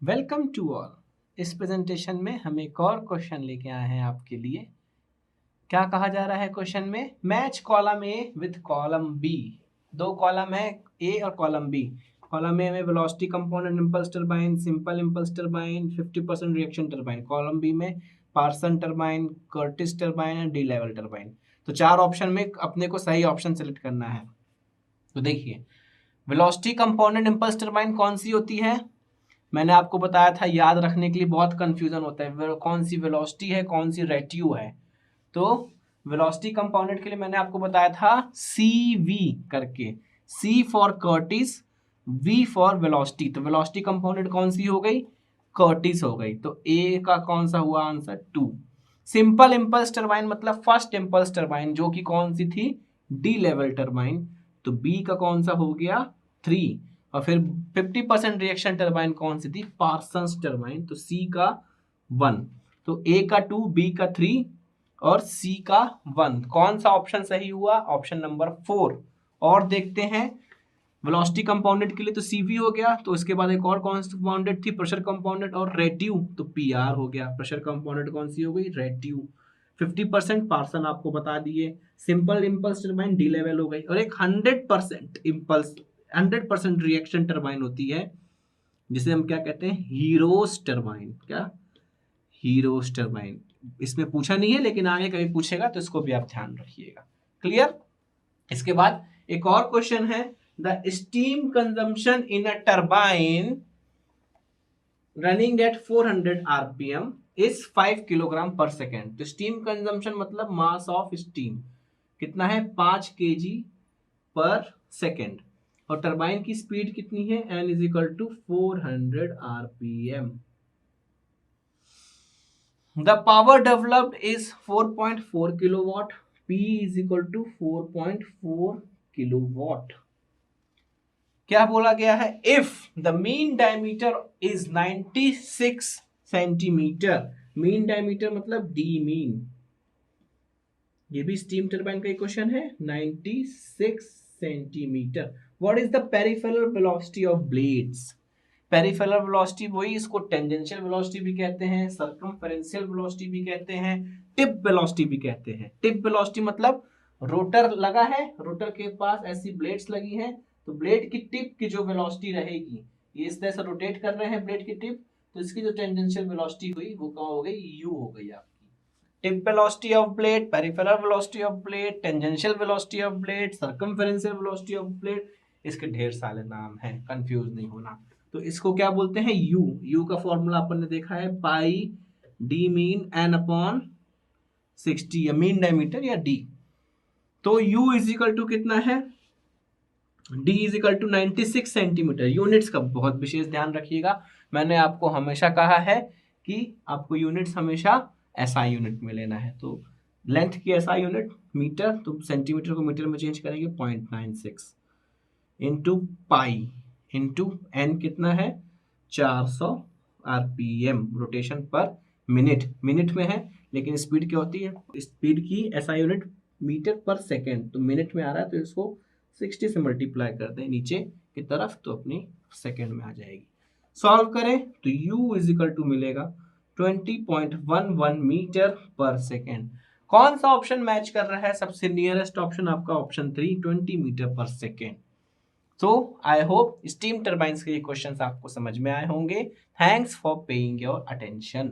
Welcome to all. इस presentation में हम एक और क्वेश्चन लेके आए हैं आपके लिए। क्या कहा जा रहा है क्वेश्चन में? Match column A with column B. दो कॉलम है, ए और कॉलम बी। कॉलम ए में velocity component impulse turbine, simple impulse turbine, 50% reaction turbine. Column B में Parsons turbine, Curtis turbine and de Laval turbine. तो चार option में अपने को सही ऑप्शन सेलेक्ट करना है। तो देखिए, वेलोसिटी कंपोनेंट इंपल्स टरबाइन कौन सी होती है? मैंने आपको बताया था, याद रखने के लिए बहुत कंफ्यूजन होता है, कौन सी वेलोसिटी है, कौन सी रेट्यू है। तो वेलोसिटी कंपाउंडेड के लिए मैंने आपको बताया था सी वी करके, C for Curtis, V for velocity. तो वेलोसिटी कंपाउंडेड कौन सी हो गई? कर्टिस हो गई। तो ए का कौन सा हुआ आंसर? 2। सिंपल इंपल्स टरबाइन मतलब फर्स्ट इंपल्स टरबाइन, जो कि कौन सी थी? D Laval turbine. तो बी का कौन सा हो गया? 3। और फिर 50% रिएक्शन टरबाइन कौन सी थी? Parsons turbine. तो सी का 1। तो ए का 2, बी का 3 और सी का 1। कौन सा ऑप्शन सही हुआ? Option number 4। और देखते हैं, वेलोसिटी कंपाउंडेड के लिए तो सीवी हो गया। तो इसके बाद एक और कौन सी कंपाउंडेड थी? प्रेशर कंपाउंडेड और रेट्यू। तो पीआर हो गया। प्रेशर कंपाउंडेड कौन सी हो गई? रेट्यू। 50% पार्सन आपको बता दिए। Simple impulse turbine D level हो गई। और एक 100% इंपल्स, 100% रिएक्शन टरबाइन होती है, जिसे हम क्या कहते हैं? Hero's turbine. क्या? Hero's turbine. इसमें पूछा नहीं है, लेकिन आगे कभी पूछेगा तो इसको भी आप ध्यान रखिएगा। क्लियर? इसके बाद एक और क्वेश्चन है, the steam consumption in a turbine running at 400 RPM is 5 kilogram पर सेकेंड। तो स्टीम कंजम्पशन मतलब मास ऑफ स्टीम कितना है? 5 केजी पर सेकेंड। और टरबाइन की स्पीड कितनी है? n is equal to 400 RPM. The power developed is 4.4 kilowatt. P is equal to 4.4 kilowatt. क्या बोला गया है? If the mean diameter is 96 centimetre, mean diameter मतलब d मीन, ये भी स्टीम टरबाइन का क्वेश्चन है। 96 centimetre. What is the peripheral velocity of blades? Peripheral velocity वही, इसको टेंजेंशियल वेलोसिटी भी कहते हैं, सर्कमफेरेंशियल वेलोसिटी भी कहते हैं, टिप वेलोसिटी भी कहते हैं। टिप वेलोसिटी मतलब रोटर लगा है, रोटर के पास ऐसी ब्लेड्स लगी हैं, तो ब्लेड की टिप की जो वेलोसिटी रहेगी, ये इस तरह से रोटेट कर रहे हैं ब्लेड की टिप, तो इसकी जो टेंजेंशियल वेलोसिटी हुई वो क्या हो गई? यू हो गई आपकी। Tip velocity of blade, peripheral velocity of blade, tangential velocity of blade, circumferential velocity of blade, इसके ढेर सारे नाम हैं, कंफ्यूज नहीं होना। तो इसको क्या बोलते हैं? यू। यू का फॉर्मूला अपन ने देखा है, pi d mean n upon 60, या मीन डायमीटर या डी। तो यू इज इक्वल टू कितना है? D is equal to 96 centimetre. Units का बहुत विशेष ध्यान रखिएगा। मैंने आपको हमेशा कहा है कि आपको यूनिट्स हमेशा एसआई यूनिट में लेना है। तो लेंथ की एसआई यूनिट मीटर, तो सेंटीमीटर को मीटर में चेंज करेंगे, 0.96 इंटू पाई इंटू एन कितना है? 400 आरपीएम, रोटेशन पर मिनट। मिनट में है, लेकिन स्पीड क्या होती है? स्पीड की एसआई यूनिट मीटर पर सेकेंड, तो मिनट में आ रहा है, तो इसको 60 से मल्टीप्लाई कर दें नीचे की तरफ, तो अपनी सेकेंड में आ जाएगी। सॉल्व करें तो u इज इक्वल टू मिलेगा 20.11 मीटर पर सेकेंड। कौन सा ऑप्शन मैच कर रहा है? सबसे नियरेस्ट ऑप्शन आपका ऑप्शन 3, 20 मीटर पर सेकेंड। तो आई होप स्टीम टरबाइंस के क्वेश्चंस आपको समझ में आए होंगे। Thanks for paying your attention.